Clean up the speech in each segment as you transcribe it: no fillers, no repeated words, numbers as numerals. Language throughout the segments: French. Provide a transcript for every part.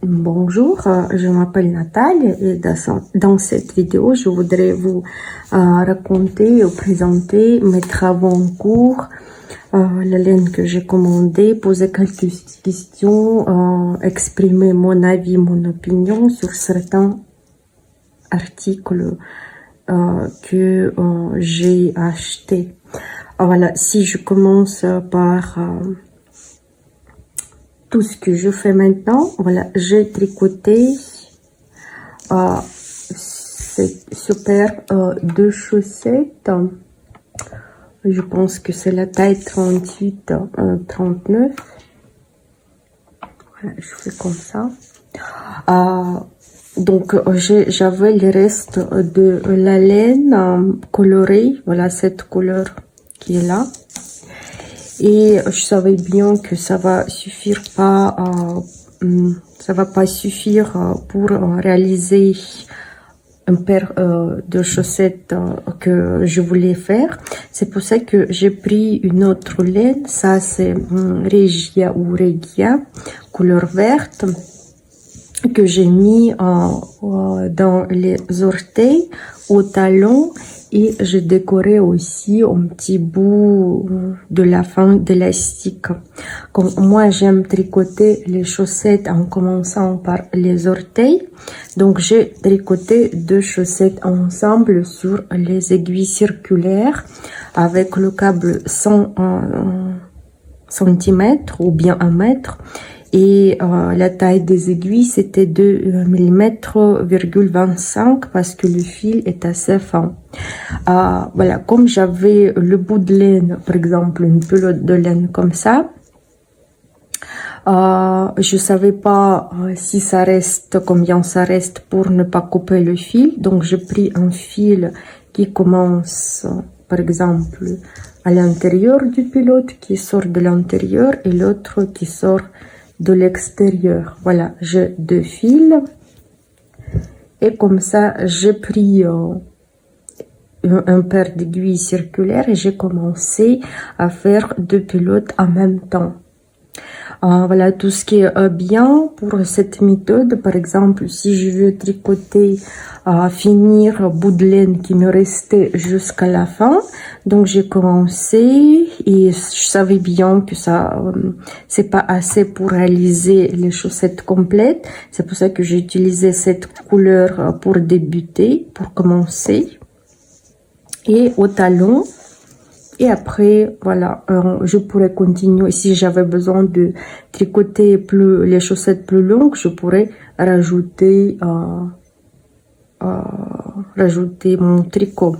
Bonjour, je m'appelle Nathalie et dans cette vidéo, je voudrais vous raconter ou présenter mes travaux en cours, la laine que j'ai commandée, poser quelques questions, exprimer mon avis, mon opinion sur certains articles que j'ai achetés. Voilà, si je commence par tout ce que je fais maintenant, voilà, j'ai tricoté cette super deux chaussettes. Je pense que c'est la taille 38-39. Voilà, je fais comme ça. Donc j'avais le reste de la laine colorée, voilà cette couleur qui est là. Et je savais bien que ça va suffire pas, ça va pas suffire pour réaliser une paire de chaussettes que je voulais faire. C'est pour ça que j'ai pris une autre laine. Ça c'est Regia ou Regia, couleur verte, que j'ai mis dans les orteils, au talon. Et je décorais aussi un petit bout de la fin d'élastique. Comme moi, j'aime tricoter les chaussettes en commençant par les orteils. Donc, j'ai tricoté deux chaussettes ensemble sur les aiguilles circulaires avec le câble 100 cm ou bien 1 mètre. Et la taille des aiguilles, c'était 2 mm,25 parce que le fil est assez fin. Voilà, comme j'avais le bout de laine, par exemple, une pelote de laine comme ça, je savais pas si ça reste, combien ça reste pour ne pas couper le fil. Donc, j'ai pris un fil qui commence, par exemple, à l'intérieur du pilote, qui sort de l'intérieur, et l'autre qui sort de l'extérieur. Voilà, j'ai deux fils et comme ça j'ai pris un paire d'aiguilles circulaires et j'ai commencé à faire deux pilotes en même temps. Voilà tout ce qui est bien pour cette méthode. Par exemple, si je veux tricoter, finir bout de laine qui me restait jusqu'à la fin, donc j'ai commencé et je savais bien que ça c'est pas assez pour réaliser les chaussettes complètes. C'est pour ça que j'ai utilisé cette couleur pour débuter, pour commencer, et au talon. Et après, voilà, je pourrais continuer. Si j'avais besoin de tricoter les chaussettes plus longues, je pourrais rajouter mon tricot.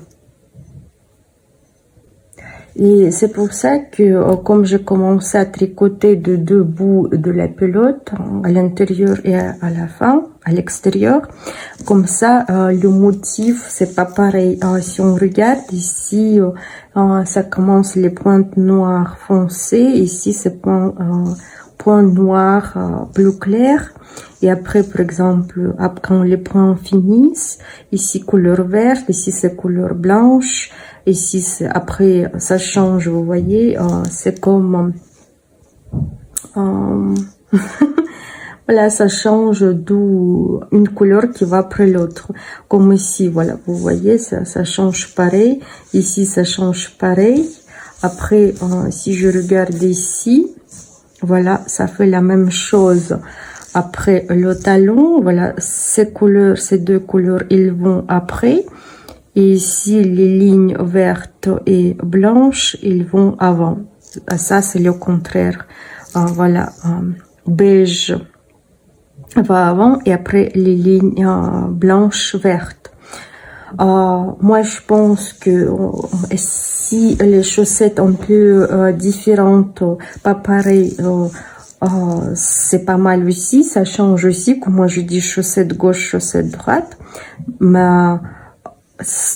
Et c'est pour ça que comme j'ai commencé à tricoter de deux bouts de la pelote, à l'intérieur et à la fin, à l'extérieur, comme ça le motif c'est pas pareil. Si on regarde ici, ça commence les pointes noires foncées, ici c'est point noir bleu clair, et après par exemple quand les points finissent, ici couleur verte, ici c'est couleur blanche. Ici, après, ça change, vous voyez, c'est comme... voilà, ça change d'où une couleur qui va après l'autre. Comme ici, voilà, vous voyez, ça change pareil. Ici, ça change pareil. Après, si je regarde ici, voilà, ça fait la même chose. Après, le talon, voilà, ces couleurs, ces deux couleurs, ils vont après. Et ici, les lignes vertes et blanches, ils vont avant. Ça, c'est le contraire. Voilà, beige va avant et après les lignes blanches, vertes. Moi, je pense que si les chaussettes un peu différentes, pas pareilles, c'est pas mal aussi. Ça change aussi. Comme moi, je dis chaussette gauche, chaussette droite. Mais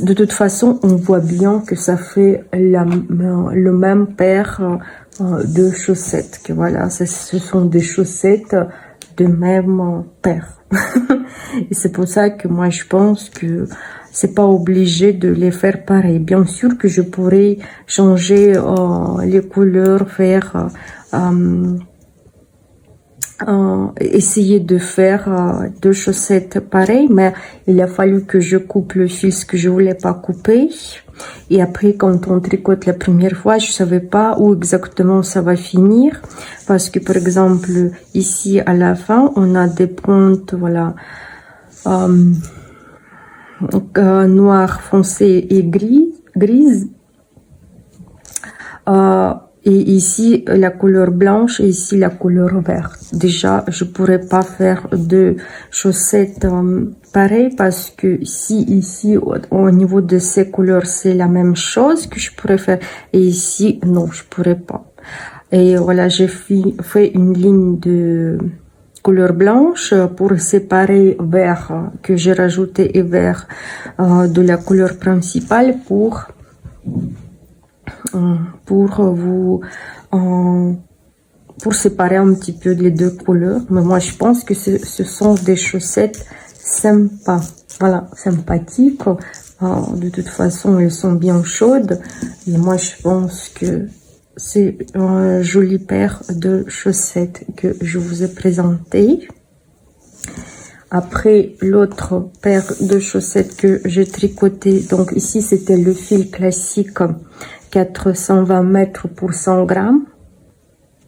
de toute façon, on voit bien que ça fait le même paire de chaussettes. Que voilà, ce sont des chaussettes de même paire. Et c'est pour ça que moi, je pense que c'est pas obligé de les faire pareil. Bien sûr que je pourrais changer les couleurs, faire essayer de faire deux chaussettes pareilles, mais il a fallu que je coupe le fil, ce que je voulais pas couper. Et après, quand on tricote la première fois, je savais pas où exactement ça va finir, parce que par exemple ici à la fin, on a des pointes, voilà, noir foncé et grise. Et ici la couleur blanche et ici la couleur verte. Déjà, je pourrais pas faire deux chaussettes pareilles parce que si ici au niveau de ces couleurs c'est la même chose que je pourrais faire, et ici non, je pourrais pas. Et voilà, j'ai fait une ligne de couleur blanche pour séparer vert que j'ai rajouté et vert de la couleur principale pour séparer un petit peu les deux couleurs. Mais moi je pense que ce sont des chaussettes sympas, voilà, sympathiques. De toute façon elles sont bien chaudes et moi je pense que c'est une jolie paire de chaussettes que je vous ai présenté. Après, l'autre paire de chaussettes que j'ai tricoté, donc ici c'était le fil classique 420 mètres pour 100 grammes,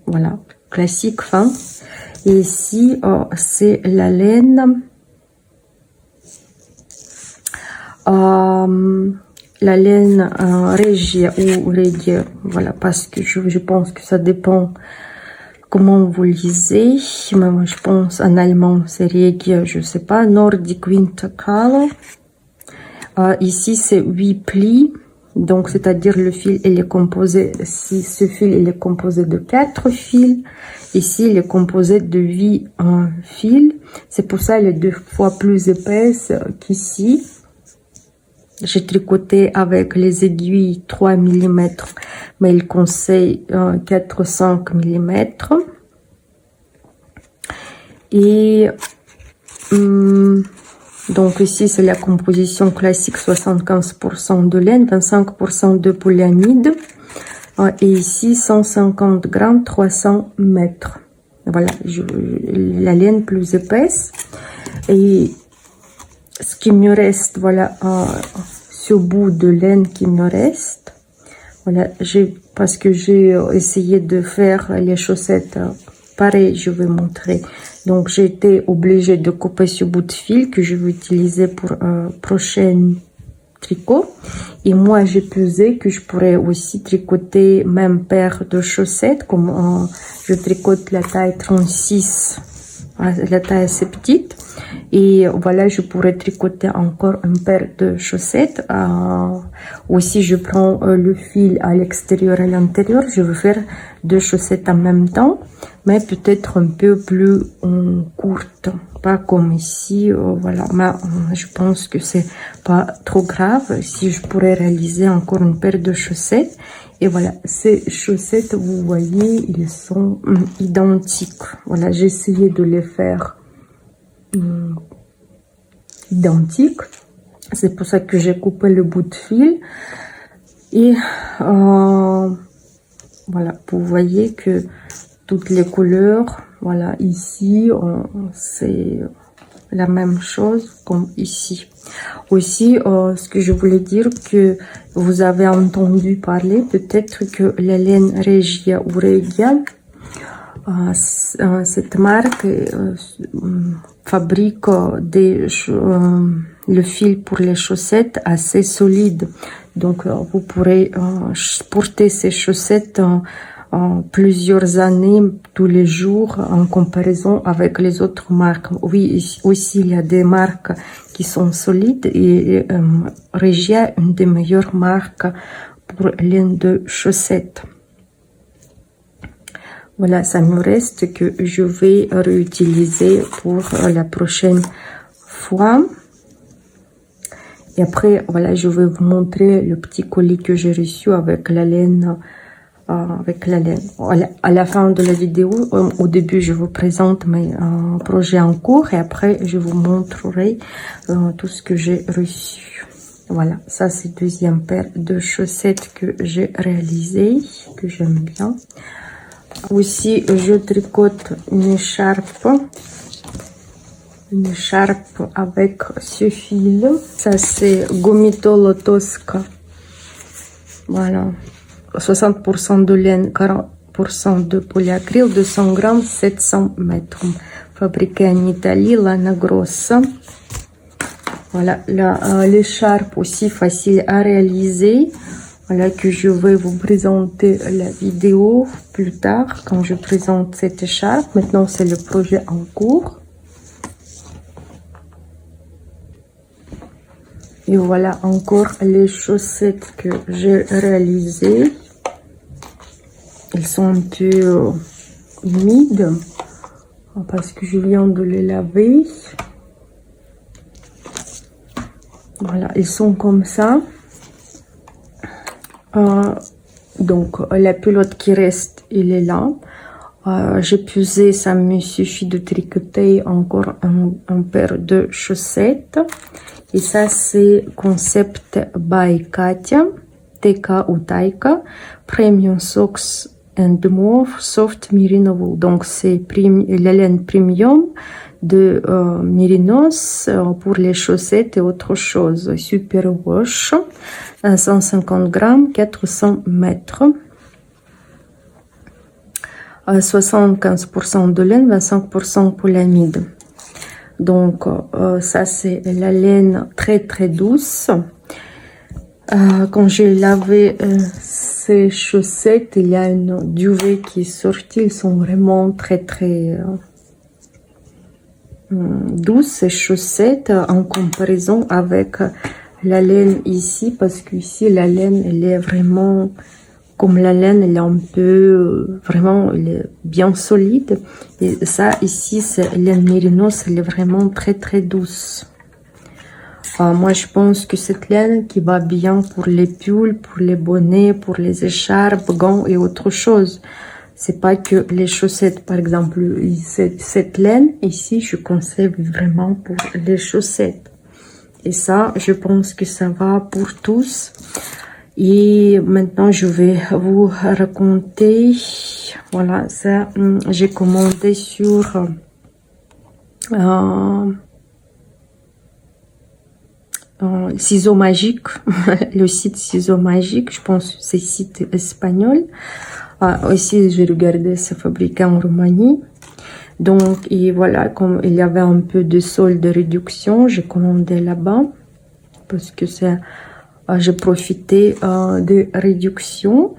voilà, classique fin. Et ici c'est la laine Regia ou Regia, voilà, parce que je pense que ça dépend comment vous lisez, mais moi je pense en allemand c'est Regia, je sais pas, Nordic Winter Color. Ici c'est 8 plis, donc c'est-à-dire le fil il est composé, si ce fil il est composé de 4 fils, ici il est composé de 8 fils, c'est pour ça il est 2 fois plus épaisse qu'ici. J'ai tricoté avec les aiguilles 3 mm, mais il conseille 4-5 mm. Et donc ici c'est la composition classique, 75% de laine, 25% de polyamide. Et ici 150 grammes, 300 mètres. Voilà, la laine plus épaisse. Et ce qui me reste, voilà, ce bout de laine qui me reste, voilà, parce que j'ai essayé de faire les chaussettes pareil, je vais montrer. Donc j'ai été obligée de couper ce bout de fil que je vais utiliser pour prochain tricot. Et moi j'ai pesé que je pourrais aussi tricoter même paire de chaussettes, comme je tricote la taille 36, la taille assez petite. Et voilà, je pourrais tricoter encore une paire de chaussettes. Aussi, je prends le fil à l'extérieur et à l'intérieur. Je veux faire deux chaussettes en même temps, mais peut-être un peu plus courte, pas comme ici. Voilà, mais je pense que c'est pas trop grave si je pourrais réaliser encore une paire de chaussettes. Et voilà, ces chaussettes, vous voyez, ils sont identiques. Voilà, j'ai essayé de les faire identique, c'est pour ça que j'ai coupé le bout de fil. Et voilà, vous voyez que toutes les couleurs, voilà, ici c'est la même chose comme ici. Aussi, ce que je voulais dire, que vous avez entendu parler peut-être que la laine Regia ou Regia, cette marque fabrique le fil pour les chaussettes assez solide. Donc vous pourrez porter ces chaussettes plusieurs années, tous les jours, en comparaison avec les autres marques. Oui, aussi il y a des marques qui sont solides, et Regia, une des meilleures marques pour laine de chaussettes. Voilà, ça me reste que je vais réutiliser pour la prochaine fois. Et après, voilà, je vais vous montrer le petit colis que j'ai reçu avec la laine. À la fin de la vidéo, au début, je vous présente mes projets en cours, et après, je vous montrerai tout ce que j'ai reçu. Voilà, ça c'est deuxième paire de chaussettes que j'ai réalisé, que j'aime bien. Aussi, je tricote une écharpe avec ce fil. Ça, c'est Gomitolo Tosca. Voilà. 60% de laine, 40% de polyacryl, 200 grammes, 700 mètres. Fabriqué en Italie, lana grossa. Voilà, l'écharpe aussi facile à réaliser. Voilà que je vais vous présenter la vidéo plus tard quand je présente cette écharpe. Maintenant, c'est le projet en cours. Et voilà encore les chaussettes que j'ai réalisées. Elles sont un peu humides parce que je viens de les laver. Voilà, ils sont comme ça. Donc la pelote qui reste, il est là. J'ai pesé, ça me suffit de tricoter encore un paire de chaussettes. Et ça, c'est Concept by Katia, TK ou Taika, Premium Socks and More Soft Merino Wool. Donc, c'est la laine premium de Mérinos pour les chaussettes et autre chose. Super wash, 150 grammes, 400 mètres. 75% de laine, 25% polyamide. Donc, ça, c'est la laine très douce. Quand j'ai lavé ces chaussettes, il y a une duvet qui est sortie. Ils sont vraiment très douces, ces chaussettes, en comparaison avec la laine ici. Parce qu'ici, la laine, elle est vraiment... Comme la laine, elle est un peu, vraiment, elle est bien solide. Et ça, ici, c'est laine mérinos, elle est vraiment très douce. Moi, je pense que cette laine qui va bien pour les pulls, pour les bonnets, pour les écharpes, gants et autre chose. C'est pas que les chaussettes, par exemple, cette laine, ici, je conseille vraiment pour les chaussettes. Et ça, je pense que ça va pour tous. Et maintenant, je vais vous raconter, voilà, ça, j'ai commandé sur Ciseaux Magiques, le site Ciseaux Magiques, je pense que c'est site espagnol. Aussi, j'ai regardé, c'est fabriqué en Roumanie. Donc, et voilà, comme il y avait un peu de solde de réduction, j'ai commandé là-bas, parce que c'est... J'ai profité de réduction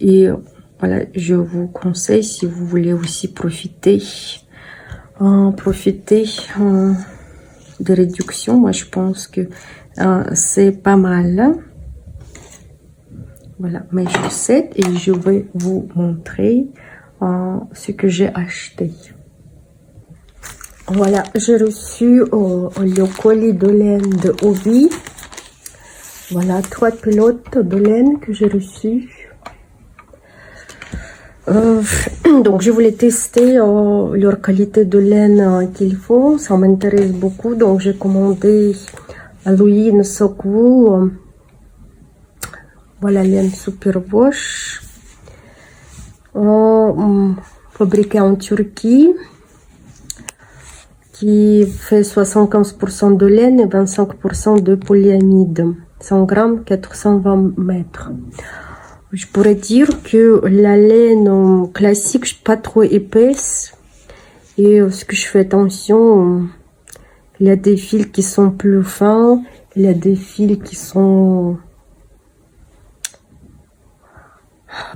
et voilà, je vous conseille si vous voulez aussi profiter de réduction. Moi, je pense que c'est pas mal. Voilà mes chaussettes et je vais vous montrer ce que j'ai acheté. Voilà, j'ai reçu le colis de laine de Hobbii. Voilà, 3 pelotes de laine que j'ai reçues. Donc, je voulais tester leur qualité de laine qu'ils font. Ça m'intéresse beaucoup. Donc, j'ai commandé à Louis Sockwool. Voilà, laine super wash. Fabriquée en Turquie. Qui fait 75% de laine et 25% de polyamide. 100 grammes, 420 mètres. Je pourrais dire que la laine classique, je suis pas trop épaisse. Et ce que je fais attention, il y a des fils qui sont plus fins, il y a des fils qui sont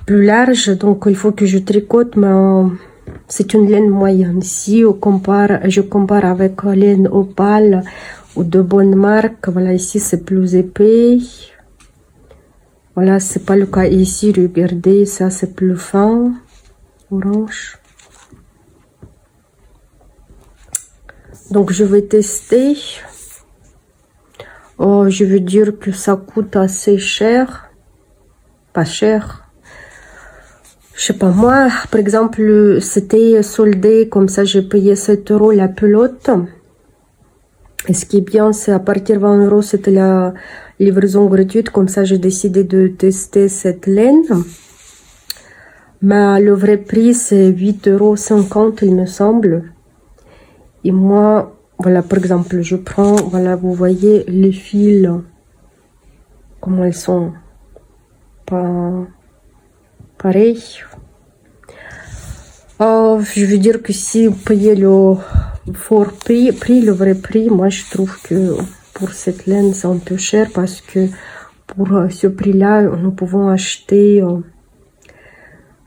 plus larges. Donc, il faut que je tricote, mais c'est une laine moyenne. Si je compare avec la laine Opale ou de bonne marque, voilà, ici c'est plus épais. Voilà, c'est pas le cas ici. Regardez, ça c'est plus fin, orange. Donc je vais tester. Je veux dire que ça coûte assez cher, pas cher. Je sais pas, moi, par exemple, c'était soldé, comme ça, j'ai payé 7 € la pelote. Et ce qui est bien, c'est à partir de 20 €, c'était la livraison gratuite. Comme ça, j'ai décidé de tester cette laine. Mais le vrai prix, c'est 8,50 €, il me semble. Et moi, voilà, par exemple, je prends, voilà, vous voyez les fils, comment elles sont pas pareilles. Je veux dire que si vous payez le fort prix, le vrai prix, moi je trouve que pour cette laine c'est un peu cher parce que pour ce prix-là, nous pouvons acheter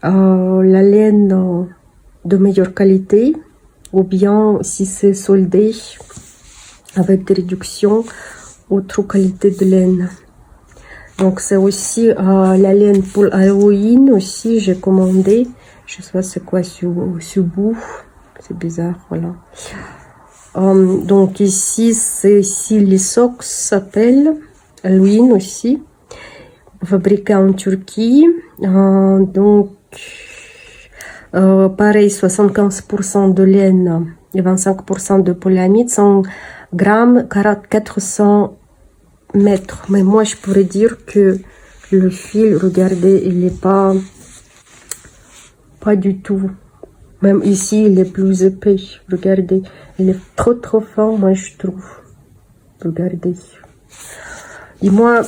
la laine de meilleure qualité, ou bien si c'est soldé avec des réductions, autre qualité de laine. Donc c'est aussi la laine pour Halloween aussi, j'ai commandé. Je sais pas c'est quoi ce bout, c'est bizarre, voilà. Donc ici, c'est ici les socks s'appellent Halloween aussi, fabriqué en Turquie. Donc pareil, 75% de laine et 25% de polyamide, 100 grammes, 400 mètres. Mais moi, je pourrais dire que le fil, regardez, il n'est pas du tout. Même ici, il est plus épais. Regardez, il est trop fin, moi, je trouve. Regardez. Et moi,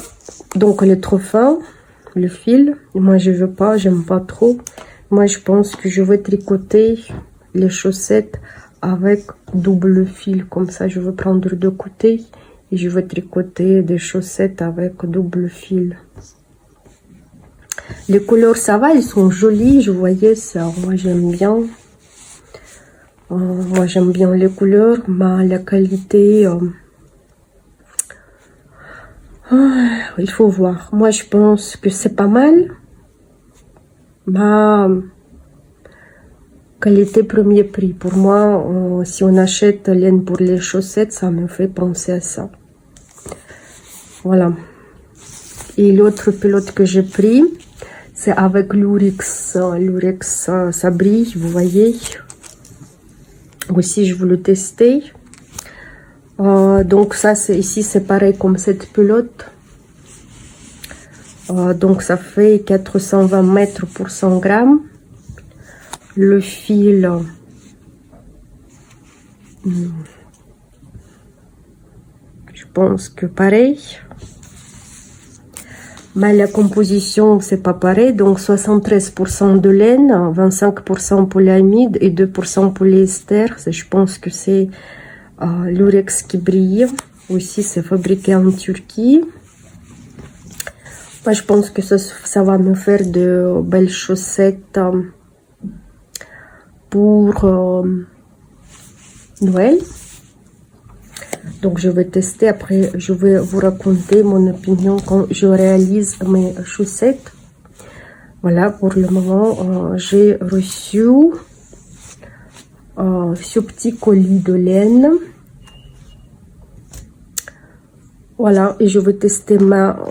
donc, il est trop fin, le fil. Et moi, je veux pas, j'aime pas trop. Moi, je pense que je vais tricoter les chaussettes avec double fil. Comme ça, je vais prendre deux côtés et je vais tricoter des chaussettes avec double fil. Les couleurs, ça va, ils sont jolis, je voyais ça. Moi, j'aime bien. Moi, j'aime bien les couleurs, mais la qualité, il faut voir. Moi, je pense que c'est pas mal. Ma qualité premier prix. Pour moi, si on achète laine pour les chaussettes, ça me fait penser à ça. Voilà. Et l'autre pilote que j'ai pris, c'est avec l'Urex. L'Urex, ça brille, vous voyez. Aussi, je veux le tester. Donc ça, c'est ici, c'est pareil comme cette pelote. Donc ça fait 420 mètres pour 100 grammes. Le fil, je pense que pareil. Mais la composition, c'est pas pareil. Donc 73% de laine, 25% polyamide et 2% polyester. Je pense que c'est l'Urex qui brille. Aussi, c'est fabriqué en Turquie. Moi, je pense que ça va me faire de belles chaussettes pour Noël. Donc, je vais tester. Après, je vais vous raconter mon opinion quand je réalise mes chaussettes. Voilà, pour le moment, j'ai reçu ce petit colis de laine. Voilà, et je vais tester ma...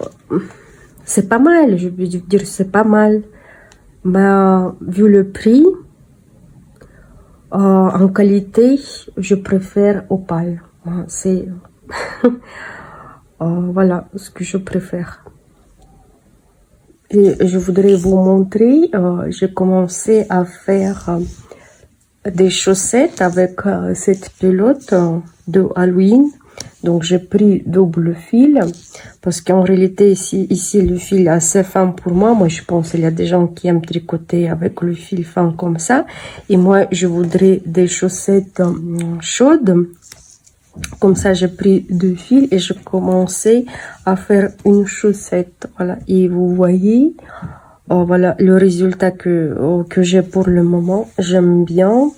C'est pas mal, je veux dire, c'est pas mal. Mais vu le prix, en qualité, je préfère Opale. C'est voilà ce que je préfère. Et je voudrais vous montrer, j'ai commencé à faire des chaussettes avec cette pelote de Halloween. Donc j'ai pris double fil parce qu'en réalité ici le fil est assez fin pour moi. Moi je pense qu'il y a des gens qui aiment tricoter avec le fil fin comme ça. Et moi je voudrais des chaussettes chaudes. Comme ça j'ai pris deux fils et je commençais à faire une chaussette. Voilà, et vous voyez voilà le résultat que j'ai pour le moment. J'aime bien,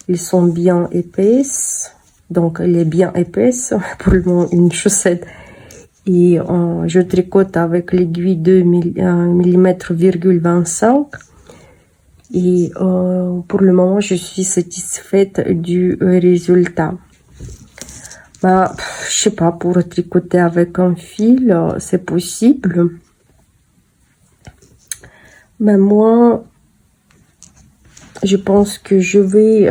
ils sont bien épaisses. Donc, elle est bien épaisse pour le moment, une chaussette. Et je tricote avec l'aiguille 2 mm,25 mm. Et pour le moment, je suis satisfaite du résultat. Bah, je sais pas, pour tricoter avec un fil, c'est possible. Mais moi, je pense que je vais...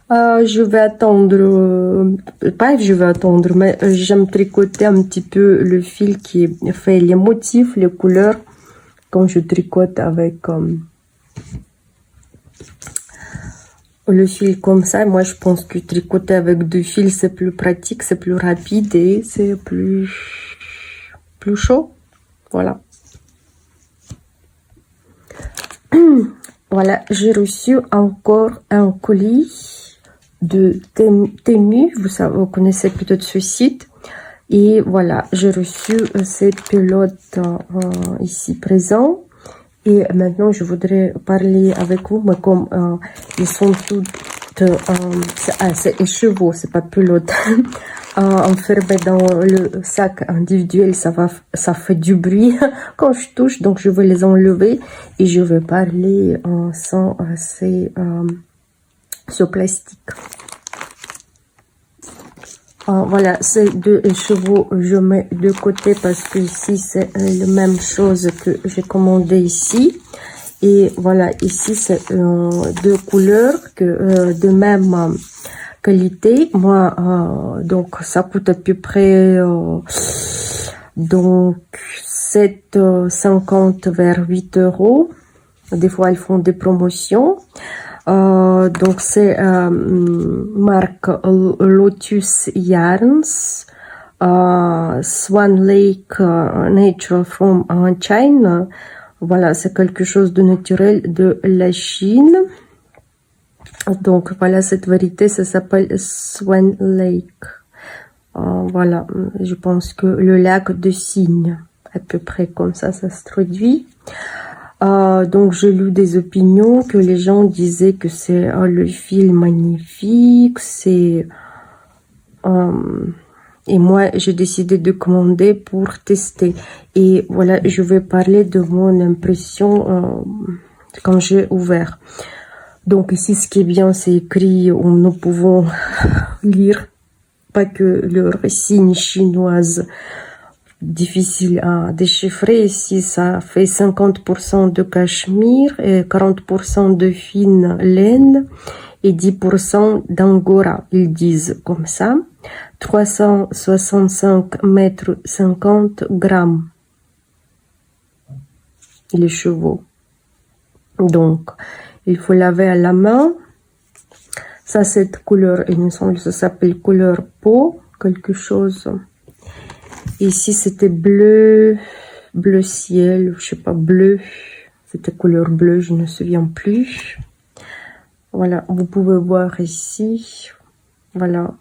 je vais attendre, pas je vais attendre, mais j'aime tricoter un petit peu le fil qui fait les motifs, les couleurs. quand je tricote avec le fil comme ça, moi je pense que tricoter avec 2 fils c'est plus pratique, c'est plus rapide et c'est plus chaud. Voilà. Voilà, j'ai reçu encore un colis de Temu, vous connaissez peut-être ce site. Et voilà, j'ai reçu cette pelote ici présent. Et maintenant, je voudrais parler avec vous, mais comme ils sont toutes, c'est écheveau, c'est pas pelote, enfermés dans le sac individuel, ça fait du bruit quand je touche, donc je vais les enlever et je vais parler sans ce plastique. Voilà, ces 2 écheveaux, je mets de côté parce que ici c'est la même chose que j'ai commandé ici. Et voilà, ici c'est 2 couleurs de même qualité. Moi, donc ça coûte à peu près donc 7,50 vers 8 €. Des fois, ils font des promotions. Donc c'est marque Lotus Yarns, Swan Lake Natural from China. Voilà, c'est quelque chose de naturel de la Chine. Donc voilà, cette variété, ça s'appelle Swan Lake. Voilà, je pense que le lac de cygne, à peu près comme ça se traduit. Donc j'ai lu des opinions que les gens disaient que c'est le fil magnifique, c'est et moi j'ai décidé de commander pour tester. Et voilà, je vais parler de mon impression quand j'ai ouvert. Donc ici ce qui est bien, c'est écrit où nous pouvons lire, pas que leur signe chinoise difficile à déchiffrer. Ici ça fait 50% de cachemire et 40% de fine laine et 10% d'angora, ils disent comme ça. 365 mètres 50 grammes les chevaux. Donc il faut laver à la main. Ça, cette couleur, il me semble que ça s'appelle couleur peau, quelque chose. Ici, c'était bleu ciel, je sais pas, bleu. C'était couleur bleue, je ne me souviens plus. Voilà, vous pouvez voir ici. Voilà,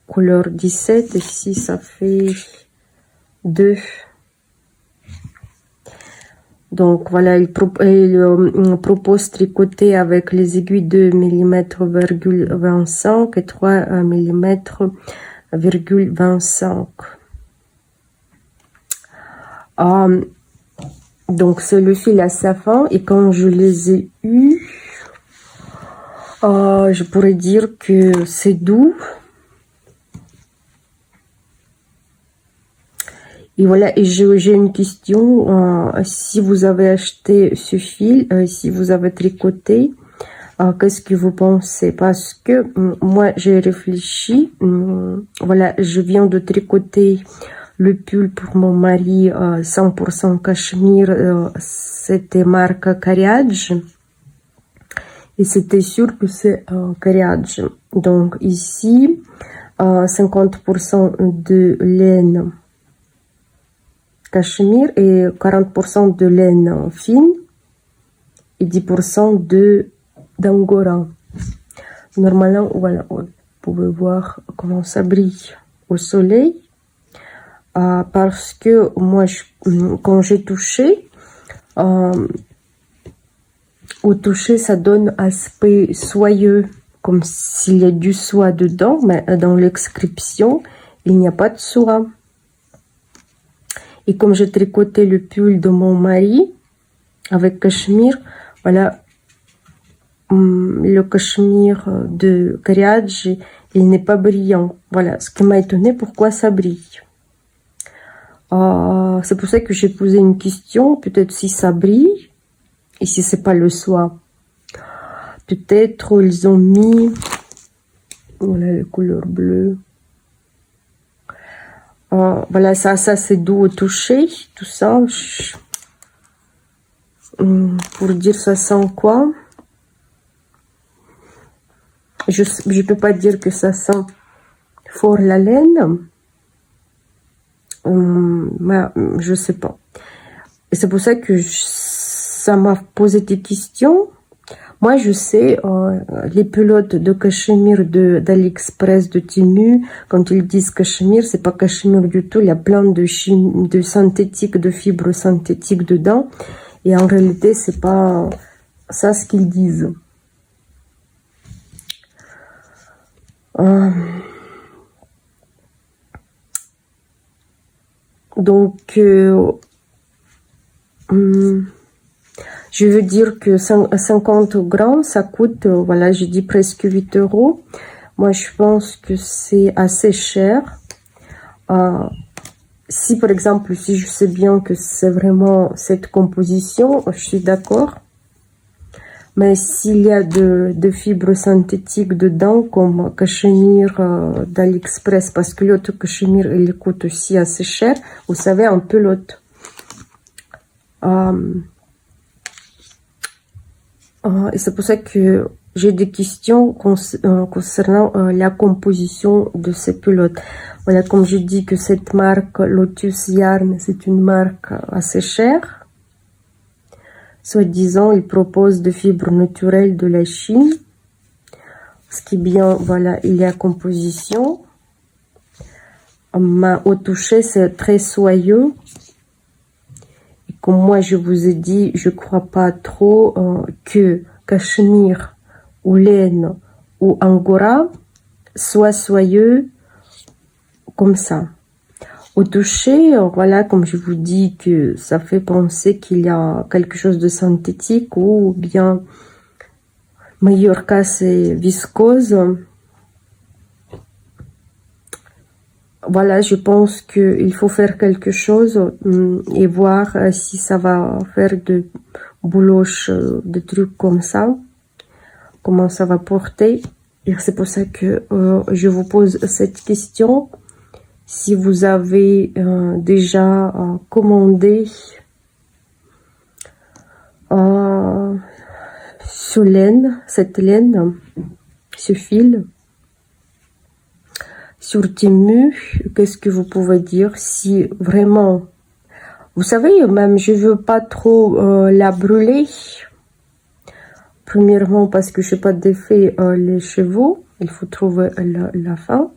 couleur 17. Ici, ça fait 2. Donc voilà, il propose tricoter avec les aiguilles de 2,25 mm et 3 mm,25. Donc c'est le fil à safran et quand je les ai eus, je pourrais dire que c'est doux. Et voilà, et j'ai une question, si vous avez acheté ce fil, si vous avez tricoté, qu'est-ce que vous pensez? Parce que moi j'ai réfléchi, voilà, je viens de tricoter le pull pour mon mari 100% cachemire, c'était marque Cariage et c'était sûr que c'est Cariage. Donc ici 50% de laine cachemire et 40% de laine fine et 10% d'angora. Normalement, voilà, vous pouvez voir comment ça brille au soleil. Parce que moi, quand j'ai touché, au toucher, ça donne aspect soyeux, comme s'il y a du soie dedans, mais dans l'inscription, il n'y a pas de soie. Et comme j'ai tricoté le pull de mon mari avec cachemire, voilà, le cachemire de Cariage, il n'est pas brillant. Voilà, ce qui m'a étonné, pourquoi ça brille. C'est pour ça que j'ai posé une question, peut-être si ça brille, et si c'est pas le soie. Peut-être ils ont mis, voilà, la couleur bleue. Voilà, ça c'est doux au toucher, tout ça. Pour dire ça sent quoi? Je peux pas dire que ça sent fort la laine. Mais je sais pas. Et c'est pour ça que ça m'a posé des questions. Moi, je sais, les pelotes de cachemire d'AliExpress, de Temu, quand ils disent cachemire, c'est pas cachemire du tout. Il y a plein de synthétiques, de fibres synthétiques dedans. Et en réalité, c'est pas ça ce qu'ils disent. Donc, je veux dire que 50 grammes, ça coûte, voilà, je dis presque 8 €. Moi, je pense que c'est assez cher. Si, par exemple, si je sais bien que c'est vraiment cette composition, je suis d'accord. Mais s'il y a de fibres synthétiques dedans, comme cachemire d'AliExpress, parce que l'autre cachemire, il coûte aussi assez cher, vous savez, en pelote. Et c'est pour ça que j'ai des questions concernant la composition de ces pelotes. Voilà, comme je dis que cette marque Lotus Yarn, c'est une marque assez chère. Soi-disant, il propose de fibres naturelles de la Chine. Ce qui est bien, voilà, il y a composition. Au toucher, c'est très soyeux. Et comme moi, je vous ai dit, je crois pas trop que cachemire ou laine ou angora soit soyeux comme ça. Au toucher, voilà, comme je vous dis, que ça fait penser qu'il y a quelque chose de synthétique ou bien, meilleur cas, c'est viscose. Voilà, je pense qu'il faut faire quelque chose et voir si ça va faire de bouloches, de trucs comme ça, comment ça va porter. Et c'est pour ça que je vous pose cette question. Si vous avez déjà commandé cette laine, ce fil, sur Temu, qu'est-ce que vous pouvez dire si vraiment, vous savez, même je veux pas trop la brûler. Premièrement parce que je sais pas défait les chevaux, il faut trouver la fin.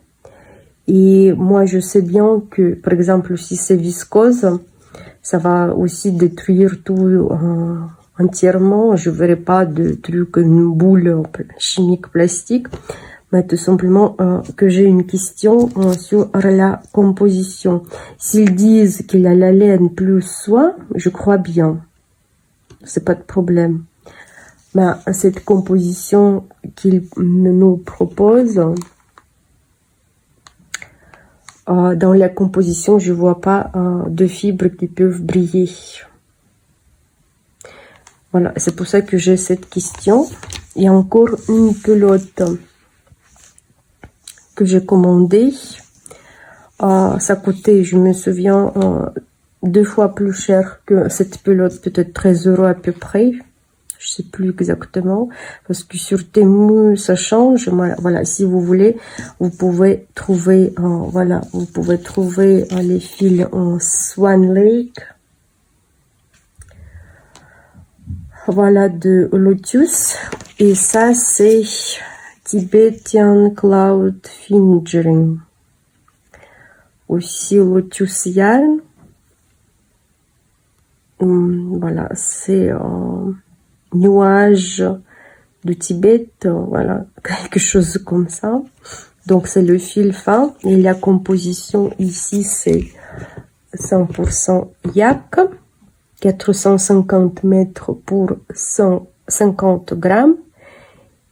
Et moi, je sais bien que, par exemple, si c'est viscose, ça va aussi détruire tout entièrement. Je verrai pas de truc, une boule chimique plastique, mais tout simplement que j'ai une question sur la composition. S'ils disent qu'il y a la laine plus soie, je crois bien. C'est pas de problème. Mais cette composition qu'ils nous proposent, dans la composition, je vois pas de fibres qui peuvent briller. Voilà, c'est pour ça que j'ai cette question. Il y a encore une pelote que j'ai commandée. Ça coûtait, je me souviens, 2 fois plus cher que cette pelote, peut-être 13 € à peu près. Je sais plus exactement, parce que sur Temu ça change. Voilà, si vous voulez, vous pouvez trouver, voilà, vous pouvez trouver les fils en Swan Lake, voilà, de Lotus. Et ça c'est Tibetan Cloud Fingering, aussi Lotus Yarn. Voilà, c'est nuage du Tibet, voilà, quelque chose comme ça. Donc c'est le fil fin et la composition ici c'est 100% yak, 450 mètres pour 150 grammes.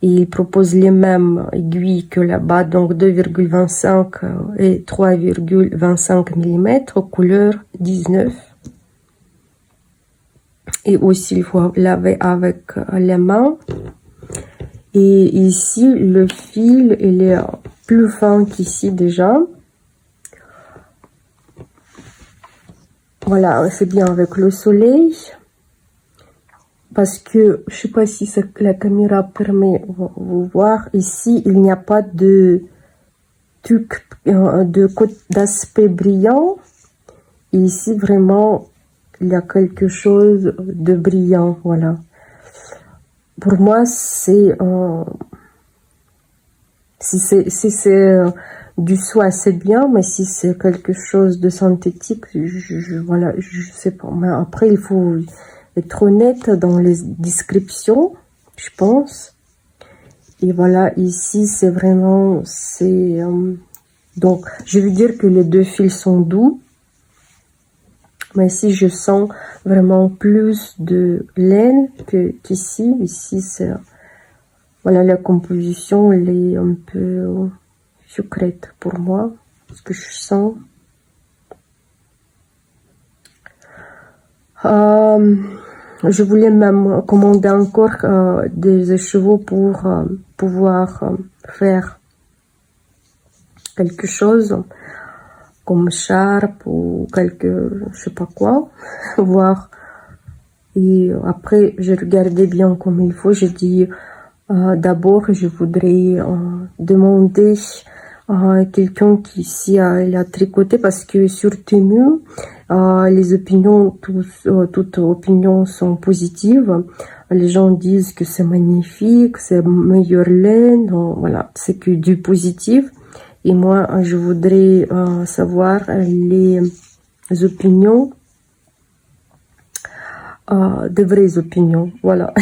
Et il propose les mêmes aiguilles que là-bas, donc 2,25 et 3,25 mm, couleur 19. Et aussi, il faut laver avec les mains. Et ici, le fil, il est plus fin qu'ici déjà. Voilà, c'est bien avec le soleil. parce que je sais pas si la caméra permet vous voir. Ici, il n'y a pas de truc d'aspect brillant. Et ici, vraiment, il y a quelque chose de brillant, voilà. Pour moi, c'est si c'est du soie, c'est bien, mais si c'est quelque chose de synthétique, voilà, je sais pas. Mais après, il faut être honnête dans les descriptions, je pense. Et voilà, ici, c'est vraiment, donc, je veux dire que les deux fils sont doux. Mais ici, je sens vraiment plus de laine qu'ici. Ici, c'est, voilà, la composition, elle est un peu sucrète pour moi, ce que je sens. Je voulais même commander encore des écheveaux pour pouvoir faire quelque chose comme charpe ou je sais pas quoi, voir. Et après, j'ai regardé bien comme il faut. J'ai dit, d'abord, je voudrais demander à quelqu'un qui ici a tricoté, parce que sur Temu, les opinions, toutes opinions sont positives. Les gens disent que c'est magnifique, c'est meilleure laine, voilà, c'est que du positif. Et moi, je voudrais savoir les opinions, de vraies opinions, voilà.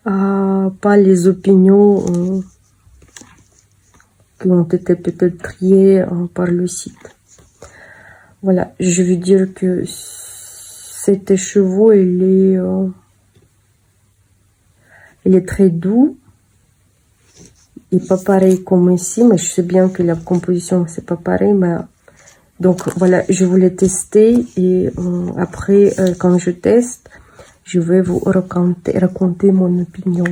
Pas les opinions qui ont été peut-être triées par le site. Voilà, je veux dire que cet écheveau, il est très doux. Et pas pareil comme ici, mais je sais bien que la composition c'est pas pareil, mais donc voilà, je voulais tester et après quand je teste, je vais vous raconter mon opinion.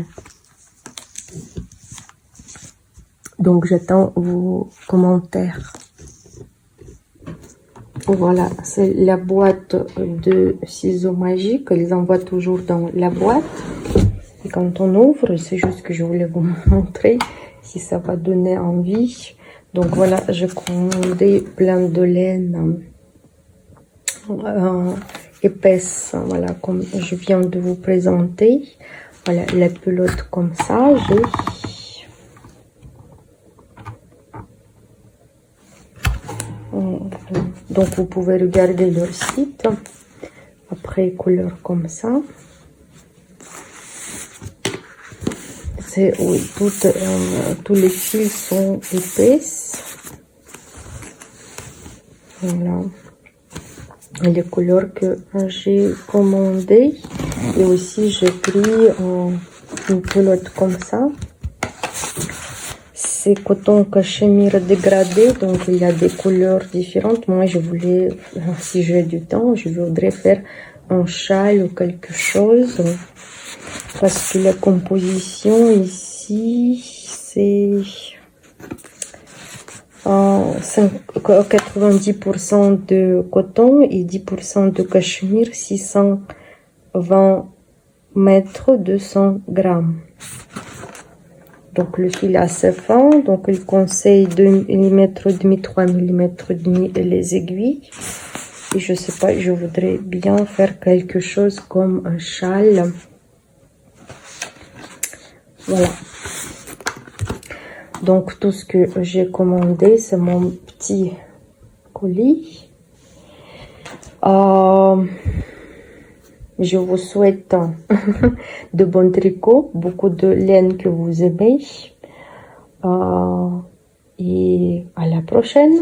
Donc j'attends vos commentaires. Voilà, c'est la boîte de ciseaux magiques, ils envoient toujours dans la boîte. Et quand on ouvre, c'est juste que je voulais vous montrer si ça va donner envie. Donc voilà, j'ai commandé plein de laine épaisse, voilà, comme je viens de vous présenter. Voilà, la pelote comme ça, donc vous pouvez regarder leur site. Après, couleur comme ça. Oui, tous les fils sont épaisses. Voilà. Les couleurs que j'ai commandées. Et aussi, j'ai pris une pelote comme ça. C'est coton cachemire dégradé, donc il y a des couleurs différentes. Moi, je voulais, si j'ai du temps, je voudrais faire un châle ou quelque chose. Parce que la composition ici, c'est 90% de coton et 10% de cachemire, 620 mètres, 200 grammes. Donc le fil est assez fin, donc il conseille 2 mm, 3 mm les aiguilles. Et je sais pas, je voudrais bien faire quelque chose comme un châle. Voilà. Donc tout ce que j'ai commandé, c'est mon petit colis. Je vous souhaite de bons tricots, beaucoup de laine que vous aimez. Et à la prochaine.